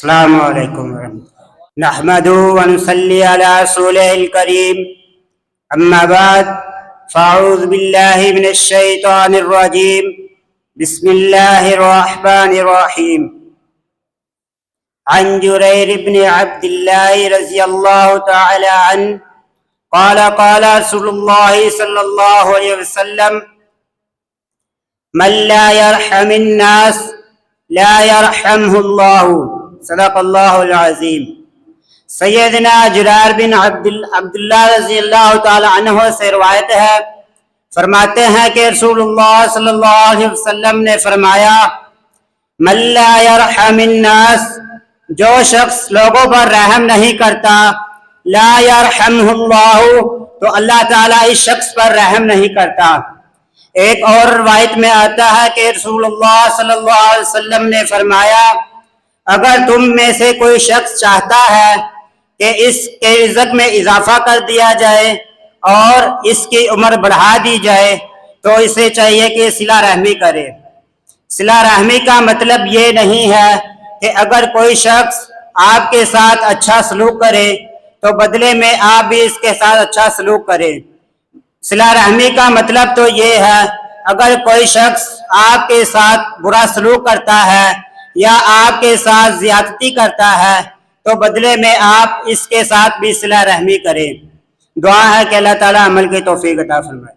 السلام علیکم ورحمۃ اللہ نحمده ونصلی علی رسوله الکریم اما بعد فاعوذ باللہ من الشیطان الرجیم بسم اللہ الرحمن الرحیم عن جریر بن عبد اللہ رضی اللہ تعالی عنہ قال قال رسول اللہ صلی اللہ علیہ وسلم من لا يرحم الناس لا يرحمه اللہ صدق اللہ العظیم۔ سیدنا جریر بن عبداللہ رضی اللہ تعالی عنہ سے روایت ہے، فرماتے ہیں کہ رسول اللہ صلی اللہ علیہ وسلم نے فرمایا من لا يرحم الناس، جو شخص لوگوں پر رحم نہیں کرتا، لا يرحمه اللہ، تو اللہ تعالیٰ اس شخص پر رحم نہیں کرتا۔ ایک اور روایت میں آتا ہے کہ رسول اللہ صلی اللہ علیہ وسلم نے فرمایا اگر تم میں سے کوئی شخص چاہتا ہے کہ اس کے رزق میں اضافہ کر دیا جائے اور اس کی عمر بڑھا دی جائے تو اسے چاہیے کہ صلہ رحمی کرے۔ صلہ رحمی کا مطلب یہ نہیں ہے کہ اگر کوئی شخص آپ کے ساتھ اچھا سلوک کرے تو بدلے میں آپ بھی اس کے ساتھ اچھا سلوک کریں۔ صلہ رحمی کا مطلب تو یہ ہے اگر کوئی شخص آپ کے ساتھ برا سلوک کرتا ہے یا آپ کے ساتھ زیادتی کرتا ہے تو بدلے میں آپ اس کے ساتھ بھی صلہ رحمی کریں۔ دعا ہے کہ اللہ تعالیٰ عمل کی توفیق عطا فرمائے۔